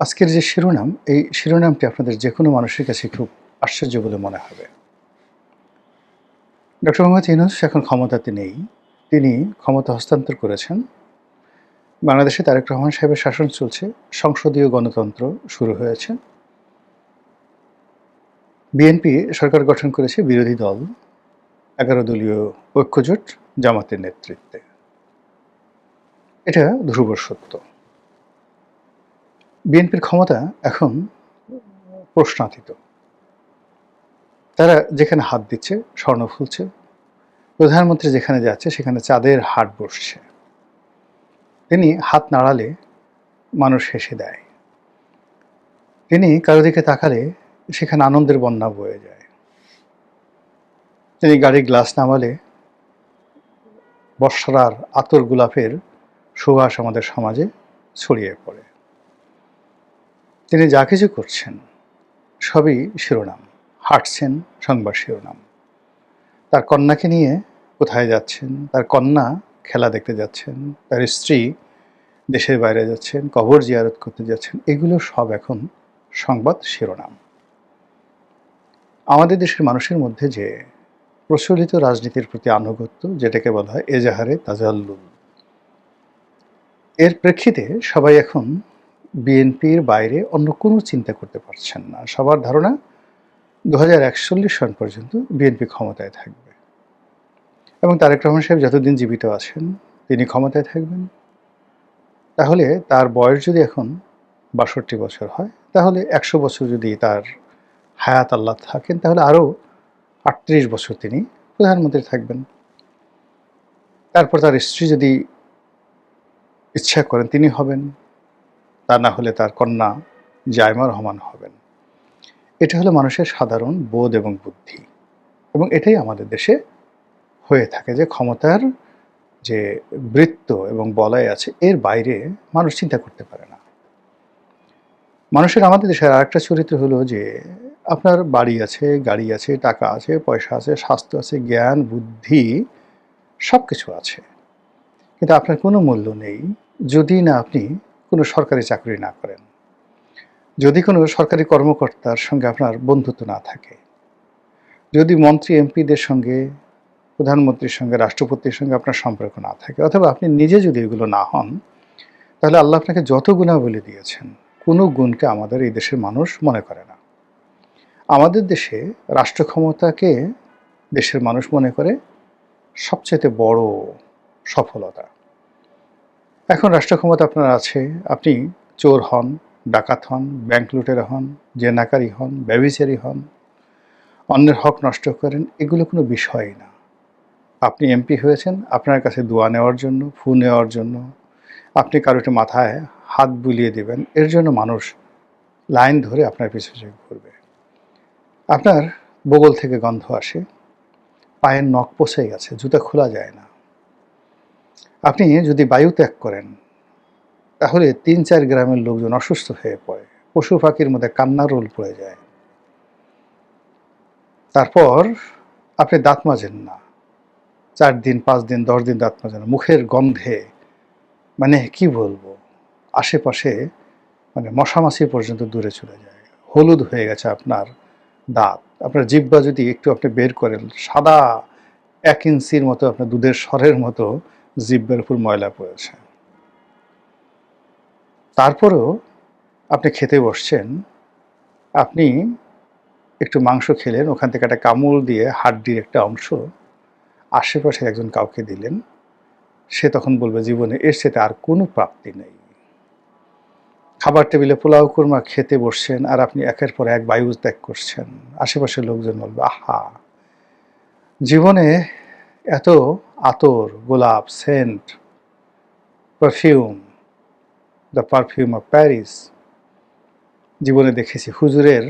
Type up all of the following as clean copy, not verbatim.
আজকের যে শিরোনাম, এই শিরোনামটি আপনাদের যেকোনো মানুষের কাছে খুব আশ্চর্য বলে মনে হবে। ডক্টর মোহাম্মদ ইউনূস এখন ক্ষমতাতে নেই। তিনি ক্ষমতা হস্তান্তর করেছেন। বাংলাদেশে তারেক রহমান সাহেবের শাসন চলছে। সংসদীয় গণতন্ত্র শুরু হয়েছে। বিএনপি সরকার গঠন করেছে বিরোধী দল ১১ দলীয় ঐক্যজোট জামাতের নেতৃত্বে। এটা ধ্রুব সত্য। বিএনপির ক্ষমতা এখন প্রশ্নাতীত। তারা যেখানে হাত দিচ্ছে স্বর্ণ ফুলছে, প্রধানমন্ত্রী যেখানে যাচ্ছে সেখানে চাঁদের হাট বসছে। তিনি হাত নাড়ালে মানুষ হেসে দেয়। তিনি কারো দিকে তাকালে সেখানে আনন্দের বন্যা বয়ে যায়। তিনি গাড়ির গ্লাস নামালে বর্ষার আতর গোলাপের সুবাস আমাদের সমাজে ছড়িয়ে পড়ে। তিনি যা কিছু করছেন সবই শিরোনাম, হাঁটছেন সংবাদ শিরোনাম। তার কন্যাকে নিয়ে কোথায় যাচ্ছেন, তার কন্যা খেলা দেখতে যাচ্ছেন, তার স্ত্রী দেশের বাইরে যাচ্ছেন, কবর জিয়ারত করতে যাচ্ছেন, এগুলো সব এখন সংবাদ শিরোনাম। আমাদের দেশের মানুষের মধ্যে যে প্রচলিত রাজনীতির প্রতি আনুগত্য, যেটাকে বলা হয় এজাহারে তাজাল্লুল, এর প্রেক্ষিতে সবাই এখন বিএনপির বাইরে অন্য কোনো চিন্তা করতে পারছেন না। সবার ধারণা 2041 সন পর্যন্ত বিএনপি ক্ষমতায় থাকবে এবং তারেক রহমান সাহেব যতদিন জীবিত আছেন তিনি ক্ষমতায় থাকবেন। তাহলে তার বয়স যদি এখন ৬২ বছর হয়, তাহলে ১০০ বছর যদি তার হায়াত আল্লাহ থাকেন, তাহলে আরও ৩৮ বছর তিনি প্রধানমন্ত্রী থাকবেন। তারপর তার স্ত্রী যদি ইচ্ছা করেন তিনি হবেন, তা না হলে তার কন্যা জায়মা রহমান হবেন। এটা হলো মানুষের সাধারণ বোধ এবং বুদ্ধি, এবং এটাই আমাদের দেশে হয়ে থাকে যে ক্ষমতার যে বৃত্ত এবং বলয় আছে এর বাইরে মানুষ চিন্তা করতে পারে না। মানুষের আমাদের দেশের আরেকটা চরিত্র হলো যে আপনার বাড়ি আছে, গাড়ি আছে, টাকা আছে, পয়সা আছে, স্বাস্থ্য আছে, জ্ঞান বুদ্ধি সব কিছু আছে, কিন্তু আপনার কোনো মূল্য নেই যদি না আপনি কোনো সরকারি চাকরি না করেন, যদি কোনো সরকারি কর্মকর্তার সঙ্গে আপনার বন্ধুত্ব না থাকে, যদি মন্ত্রী এমপিদের সঙ্গে, প্রধানমন্ত্রীর সঙ্গে, রাষ্ট্রপতির সঙ্গে আপনার সম্পর্ক না থাকে, অথবা আপনি নিজে যদি এগুলো না হন, তাহলে আল্লাহ আপনাকে যত গুণাবলী দিয়েছেন কোনো গুণকে আমাদের এই দেশের মানুষ মনে করে না। আমাদের দেশে রাষ্ট্র ক্ষমতাকে দেশের মানুষ মনে করে সবচেয়ে বড় সফলতা। এখন রাষ্ট্র ক্ষমতা আপনার আছে, আপনি চোর হন, ডাকাত হন, ব্যাংক লুটেরা হন, জেনাকারী হন, ব্যভিচারী হন, অন্যের হক নষ্ট করেন, এগুলো কোনো বিষয়ই না। আপনি এমপি হয়েছেন আপনার কাছে দোয়া নেওয়ার জন্য, ফু নেওয়ার জন্য, আপনি কারোটি মাথায় হাত বুলিয়ে দেবেন, এর জন্য মানুষ লাইন ধরে আপনার পিছু ঘুরবে। আপনার বগল থেকে গন্ধ আসে, পায়ের নখ পচে গেছে, জুতা খোলা যায় না। আপনি যদি বায়ু ত্যাগ করেন তাহলে ৩-৪ গ্রামের লোকজন অসুস্থ হয়ে পড়ে, পশু পাখির মধ্যে কান্নার রোল পড়ে যায়। তারপর আপনি দাঁত মাজেন না, ৪ দিন, ৫ দিন, ১০ দিন দাঁত মাজেন না, মুখের গন্ধে মানে কি বলবো, আশেপাশে মানে মশামাছি পর্যন্ত দূরে চলে যায়। হলুদ হয়ে গেছে আপনার দাঁত, আপনার জিহ্বা যদি একটু আপনি বের করেন, সাদা ১ ইঞ্চির মতো আপনার দুধের সরের মতো জিহ্বার উপর ময়লা পড়েছে। তারপরেও আপনি খেতে বসছেন, আপনি একটু মাংস খেলেন, ওখান থেকে একটা কামড় দিয়ে হাড্ডির একটা অংশ আশেপাশের একজন কাউকে দিলেন, সে তখন বলবে জীবনে এর সাথে আর কোনো প্রাপ্তি নেই। খাবার টেবিলে পোলাও কুরমা খেতে বসছেন আর আপনি একের পর এক বায়ু ত্যাগ করছেন, আশেপাশের লোকজন বলবে আহা, জীবনে এত আতর, গোলাপ, scent, perfume, the perfume of Paris জীবনে দেখেছি, হুজুরের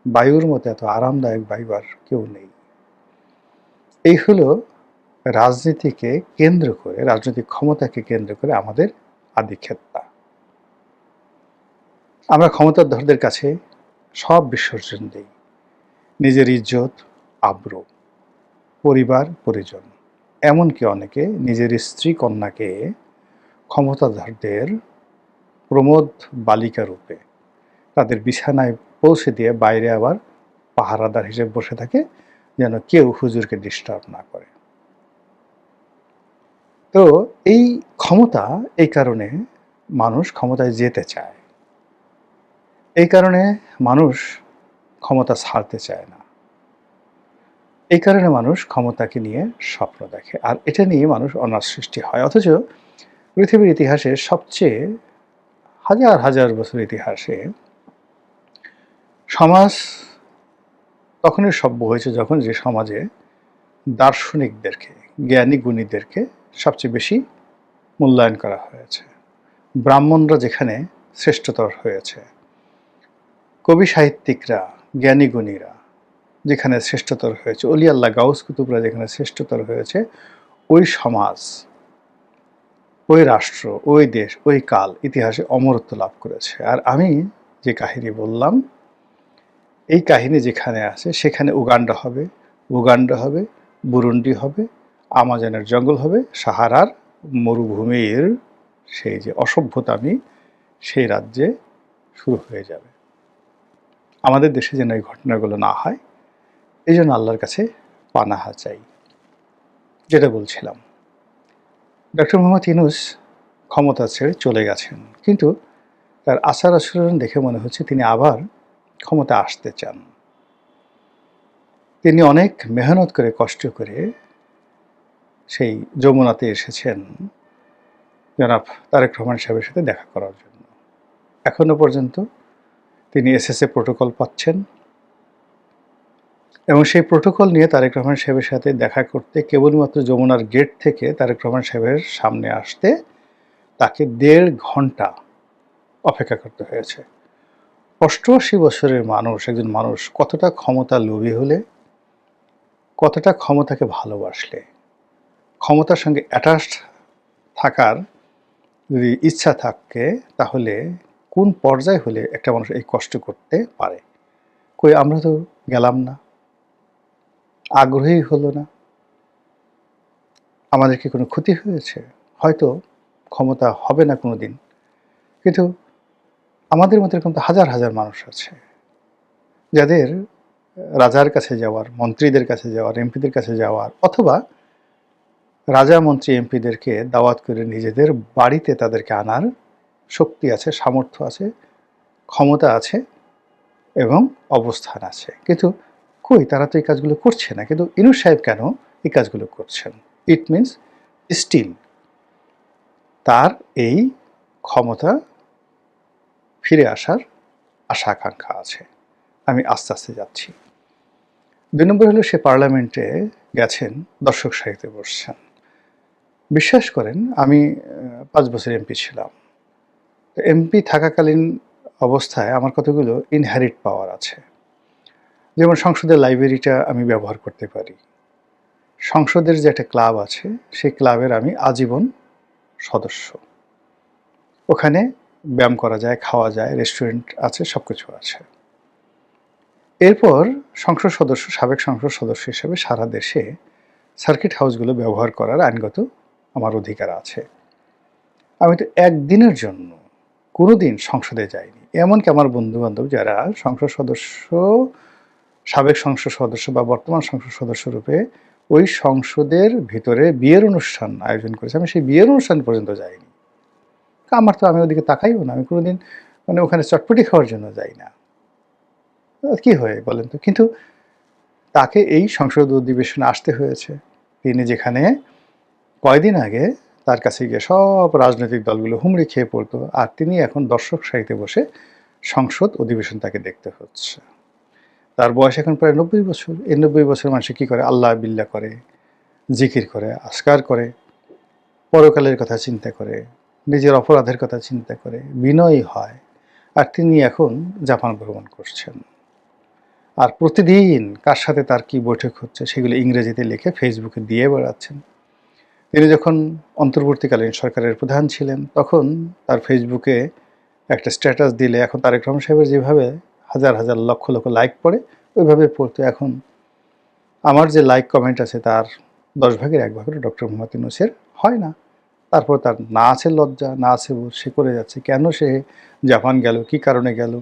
বায়ুর মতো এত আরামদায়ক বায়ু আর কেউ নেই। এই হলো রাজনীতিকে কেন্দ্র করে, রাজনৈতিক ক্ষমতাকে কেন্দ্র করে আমাদের আধিক্ষেত্তা। আমরা ক্ষমতাধরদের কাছে সব বিসর্জন দিই, নিজের ইজ্জত, আব্রু, পরিবার, পরিজন, এমনকি অনেকে নিজের স্ত্রী কন্যাকে ক্ষমতাধরদের প্রমোদ বালিকা রূপে তাদের বিছানায় পৌঁছে দিয়ে বাইরে আবার পাহারাদার হিসেবে বসে থাকে, যেন কেউ হুজুরকে ডিস্টার্ব না করে। তো এই ক্ষমতা, এই কারণে মানুষ ক্ষমতায় যেতে চায়, এই কারণে মানুষ ক্ষমতা ছাড়তে চায় না, এই কারণে মানুষ ক্ষমতাকে নিয়ে স্বপ্ন দেখে, আর এটা নিয়ে মানুষ অনার সৃষ্টি হয়। অথচ পৃথিবীর ইতিহাসে সবচেয়ে হাজার হাজার বছর ইতিহাসে সমাজ তখনই সভ্য হয়েছে যখন যে সমাজে দার্শনিকদেরকে, জ্ঞানী গুণীদেরকে সবচেয়ে বেশি মূল্যায়ন করা হয়েছে, ব্রাহ্মণরা যেখানে শ্রেষ্ঠতর হয়েছে, কবি সাহিত্যিকরা, জ্ঞানী গুণীরা যেখানে শ্রেষ্ঠতর হয়েছে, অলি আল্লাহ গাউস কুতুবরা যেখানে শ্রেষ্ঠতর হয়েছে, ওই সমাজ, ওই রাষ্ট্র, ওই দেশ, ওই কাল ইতিহাসে অমরত্ব লাভ করেছে। আর আমি যে কাহিনী বললাম, এই কাহিনী যেখানে আছে সেখানে উগান্ডা হবে, বুরুন্ডি হবে, আমাজনের জঙ্গল হবে, সাহারার মরুভূমির সেই যে অসভ্যতামি, সেই রাজ্যে শুরু হয়ে যাবে। আমাদের দেশে যেন এই ঘটনাগুলো না হয়, এই জন্য আল্লাহর কাছে পানাহা চাই। যেটা বলছিলাম, ডক্টর মোহাম্মদ ইউনূস ক্ষমতা ছেড়ে চলে গেছেন, কিন্তু তার আচার আচরণ দেখে মনে হচ্ছে তিনি আবার ক্ষমতা আসতে চান। তিনি অনেক মেহনত করে, কষ্ট করে সেই যমুনাতে এসেছেন জনাব তারেক রহমান সাহেবের সাথে দেখা করার জন্য। এখনো পর্যন্ত তিনি এসএসএ প্রোটোকল পাচ্ছেন, এবং সেই প্রোটোকল নিয়ে তারেক রহমান সাহেবের সাথে দেখা করতে কেবলমাত্র যমুনার গেট থেকে তারেক রহমান সাহেবের সামনে আসতে তাকে 1.5 ঘন্টা অপেক্ষা করতে হয়েছে। 88 বছরের মানুষ, একজন মানুষ কতটা ক্ষমতা লোভী হলে, কতটা ক্ষমতাকে ভালোবাসলে, ক্ষমতার সঙ্গে অ্যাটাচড থাকার যদি ইচ্ছা থাকে, তাহলে কোন পর্যায়ে হলে একটা মানুষ এই কষ্ট করতে পারে? কই আমরা তো গেলাম না, আগ্রহী হলো না, আমাদের কি কোনো ক্ষতি হয়েছে? হয়তো ক্ষমতা হবে না কোনো দিন, কিন্তু আমাদের মধ্যে এরকম তো হাজার হাজার মানুষ আছে যাদের রাজার কাছে যাওয়ার, মন্ত্রীদের কাছে যাওয়ার, এমপিদের কাছে যাওয়ার, অথবা রাজা মন্ত্রী এমপিদেরকে দাওয়াত করে নিজেদের বাড়িতে তাদেরকে আনার শক্তি আছে, সামর্থ্য আছে, ক্ষমতা আছে এবং অবস্থান আছে। কিন্তু কই, তারা তো এই কাজগুলো করছে না। কিন্তু ইউনূস সাহেব কেন এই কাজগুলো করছেন? ইট মিনস স্টিল তার এই ক্ষমতা ফিরে আসার আশা আকাঙ্ক্ষা আছে। আমি আস্তে আস্তে যাচ্ছি। 2 নম্বর হলো, সে পার্লামেন্টে গেছেন, দর্শক সারিতে বসছেন। বিশ্বাস করেন, আমি 5 বছর এমপি ছিলাম। এমপি থাকাকালীন অবস্থায় আমার কতগুলো ইনহেরিট পাওয়ার আছে। যেমন সংসদের লাইব্রেরিটা আমি ব্যবহার করতে পারি, সংসদের যে একটা ক্লাব আছে সেই ক্লাবের আমি আজীবন সদস্য। ওখানে ব্যায়াম করা যায়, খাওয়া যায়, রেস্টুরেন্ট আছে, সব কিছু আছে। এরপর সংসদ সদস্য, সাবেক সংসদ সদস্য হিসেবে সারা দেশে সার্কিট হাউসগুলো ব্যবহার করার আইনগত আমার অধিকার আছে। আমি তো একদিনের জন্য কোনোদিন সংসদে যাইনি। এমনকি আমার বন্ধুবান্ধব যারা সংসদ সদস্য, সাবেক সংসদ সদস্য বা বর্তমান সংসদ সদস্য রূপে ওই সংসদের ভিতরে বিয়ের অনুষ্ঠান আয়োজন করেছে, আমি সেই বিয়ের অনুষ্ঠান পর্যন্ত যাইনি। আমার তো, আমি ওদিকে তাকাইও না, আমি কোনোদিন মানে ওখানে চটপটি খাওয়ার জন্য যাই না। কি হয় বলেন তো? কিন্তু তাকে এই সংসদ অধিবেশনে আসতে হয়েছে। তিনি যেখানে কয়দিন আগে তার কাছে গিয়ে সব রাজনৈতিক দলগুলো হুমড়ি খেয়ে পড়তো, আর তিনি এখন দর্শক সারিতে বসে সংসদ অধিবেশন তাকে দেখতে হচ্ছে। তার বয়স এখন প্রায় 90 বছর। এই 90 বছর মানুষে কী করে? আল্লাহ বিল্লাহ করে, জিকির করে, আজকার করে, পরকালের কথা চিন্তা করে, নিজের অপরাধের কথা চিন্তা করে, বিনয়ী হয়। আর তিনি এখন জাপান ভ্রমণ করছেন, আর প্রতিদিন কার সাথে তার কি বৈঠক হচ্ছে সেগুলো ইংরেজিতে লিখে ফেসবুকে দিয়ে বেড়াচ্ছেন। তিনি যখন অন্তর্বর্তীকালীন সরকারের প্রধান ছিলেন, তখন তার ফেসবুকে একটা স্ট্যাটাস দিলে এখন তারেক রহমান সাহেবের যেভাবে হাজার হাজার লক্ষ লক্ষ লাইক পড়ে, ওইভাবে পড়তো। এখন আমার যে লাইক কমেন্ট আছে তার 10 ভাগের 1 ভাগের ডক্টর মোহাম্মদ ইউনূসের হয় না। তারপর তার না আছে লজ্জা, না আছে বোধ, সে করে যাচ্ছে। কেন সে জাপান গেল, কী কারণে গেল,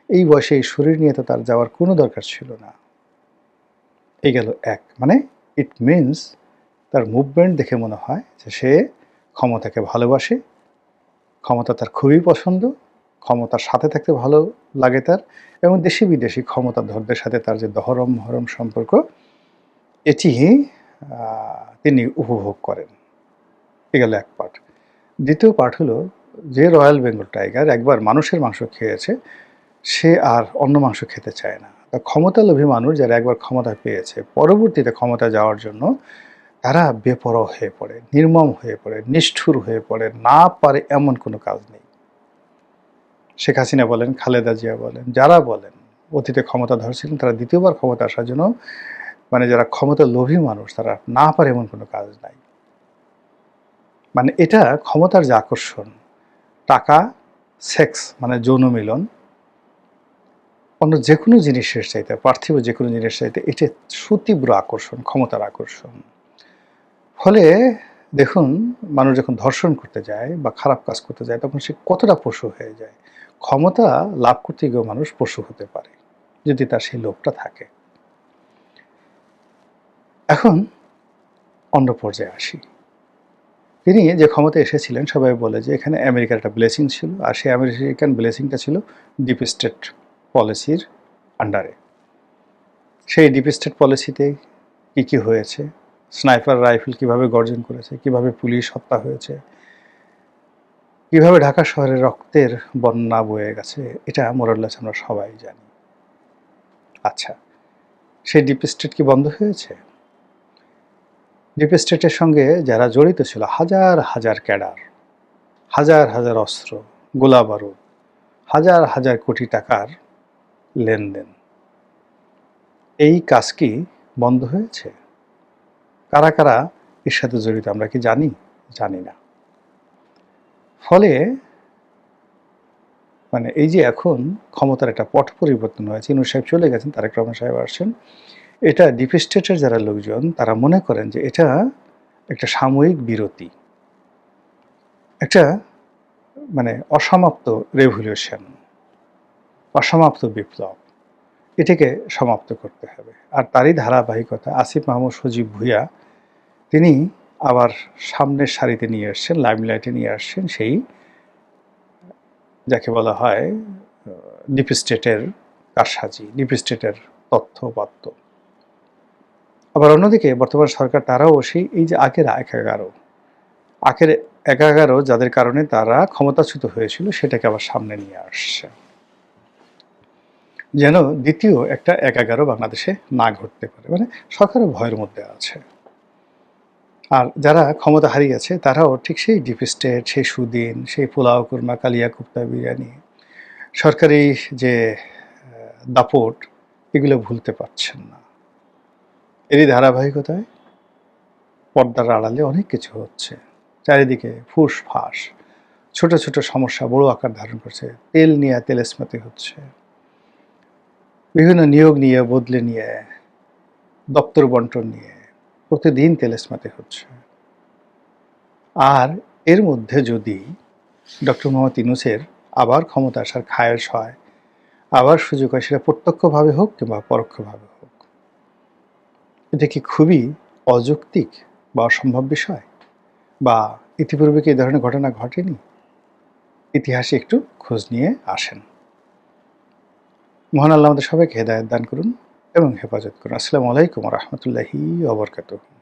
এই বয়সে এই শরীর নিয়ে তো তার যাওয়ার কোনো দরকার ছিল না। এই গেল এক, মানে ইট মিনস তার মুভমেন্ট দেখে মনে হয় যে সে ক্ষমতাকে ভালোবাসে, ক্ষমতা তার খুবই পছন্দ, ক্ষমতার সাথে থাকতে ভালো লাগে তার, এবং দেশি বিদেশি ক্ষমতাধরদের সাথে তার যে দহরম মহরম সম্পর্ক, এটি তিনি উপভোগ করেন। এ গেল এক পার্ট। দ্বিতীয় পার্ট হলো, যে রয়্যাল বেঙ্গল টাইগার একবার মানুষের মাংস খেয়েছে, সে আর অন্য মাংস খেতে চায় না। তা ক্ষমতালোভী মানুষ যারা একবার ক্ষমতা পেয়েছে, পরবর্তীতে ক্ষমতা যাওয়ার জন্য তারা বেপরোয়া হয়ে পড়ে, নির্মম হয়ে পড়ে, নিষ্ঠুর হয়ে পড়ে, না পারে এমন কোনো কাজ নেই। শেখ হাসিনা বলেন, খালেদা জিয়া বলেন, যারা বলেন অতীতে ক্ষমতাধর ছিলেন, তারা দ্বিতীয়বার ক্ষমতা আসার জন্য, মানে যারা ক্ষমতা লোভী মানুষ, তারা না পারে এমন কোনো কাজ নাই। মানে এটা ক্ষমতার যে আকর্ষণ, টাকা, সেক্স মানে যৌন মিলন, অন্য যে কোনো জিনিসের চাইতে, পার্থিব যে কোনো জিনিসের চাইতে এটা সুতীব্র আকর্ষণ, ক্ষমতার আকর্ষণ। ফলে দেখুন, মানুষ যখন ধর্ষণ করতে যায় বা খারাপ কাজ করতে যায়, তখন সে কতটা পশু হয়ে যায়। ক্ষমতা লাভ করতে গিয়েও মানুষ পশু হতে পারে, যদি তার সেই লোভটা থাকে। এখন অন্য পর্যায়ে আসি। তিনি যে ক্ষমতায় এসেছিলেন, সবাই বলে যে এখানে আমেরিকার একটা ব্লেসিং ছিল, আর সেই আমেরিকান ব্লেসিংটা ছিল ডিপ স্টেট পলিসির আন্ডারে। সেই ডিপ স্টেট পলিসিতে কী কী হয়েছে, স্নাইপার রাইফেল কিভাবে গর্জন করেছে, কিভাবে পুলিশ হত্যা হয়েছে, কিভাবে ঢাকা শহরে রক্তের বন্যা বয়ে গেছে, এটা মোরাল্লাস আমরা সবাই জানি। আচ্ছা, সেই ডিপ স্টেট কি বন্ধ হয়েছে? ডিপ স্টেটের সঙ্গে যারা জড়িত ছিল, হাজার হাজার ক্যাডার, হাজার হাজার অস্ত্র, গোলা বারুদ, হাজার হাজার কোটি টাকার লেনদেন, এই কাজ কি বন্ধ হয়েছে? কারা কারা এর সাথে জড়িত আমরা কি জানি? জানি না। ফলে মানে এই যে এখন ক্ষমতার একটা পট পরিবর্তন হয়েছে, ইউনূস সাহেব চলে গেছেন, তারেক রহমান সাহেব আসছেন, এটা ডিপ স্টেটের যারা লোকজন, তারা মনে করেন যে এটা একটা সাময়িক বিরতি, একটা মানে অসমাপ্ত রেভলিউশন, অসমাপ্ত বিপ্লব, এটাকে সমাপ্ত করতে হবে। আর তারই ধারাবাহিকতা আসিফ মাহমুদ সজীব ভুঁইয়া, তিনি আবার সামনের সারিতে নিয়ে আসছেন, লাইমলাইটে নিয়ে আসছেন সেই যাকে বলা হয় ডিপ স্টেটের কারসাজি, ডিপ স্টেটের তথ্যপাত্য। আবার অন্যদিকে বর্তমান সরকার, তারাও সেই এই যে আগের 11 যাদের কারণে তারা ক্ষমতাচ্যুত হয়েছিল, সেটাকে আবার সামনে নিয়ে আসছে, যেন দ্বিতীয় একটা 11 বাংলাদেশে না ঘটতে পারে। মানে সরকারও ভয়ের মধ্যে আছে। আর যারা ক্ষমতা হারিয়েছে, তারাও ঠিক সেই ডিপ স্টেট, সেই সুদিন, সেই পোলাও কুরমা, কালিয়া কুপ্তা, বিরিয়ানি, সরকারি যে দাপট, এগুলো ভুলতে পারছেন না। এরই ধারাবাহিকতায় পর্দার আড়ালে অনেক কিছু হচ্ছে, চারিদিকে ফুসফাস, ছোট ছোট সমস্যা বড় আকার ধারণ করছে। তেল নিয়ে তেলেস্মাতি হচ্ছে, বিভিন্ন নিয়োগ নিয়ে, বদলে নিয়ে, দপ্তর বন্টন নিয়ে প্রতিদিন তেলেস্মাতি হচ্ছে। আর এর মধ্যে যদি ডক্টর মোহাম্মদ ইউনূসের আবার ক্ষমতা আসার খায়েশ হয়, আবার সুযোগ হয়, সেটা প্রত্যক্ষভাবে হোক কিংবা পরোক্ষভাবে হোক, এটা কি খুবই অযৌক্তিক বা অসম্ভব বিষয়? বা ইতিপূর্বে কি এই ধরনের ঘটনা ঘটেনি? ইতিহাসে একটু খোঁজ নিয়ে আসেন। মহান আল্লাহ আমাদের সবাইকে হেদায়েত দান করুন এবং হেফাজত করুন। আসসালামু আলাইকুম ওয়া রাহমাতুল্লাহি ওয়া বারাকাতুহু।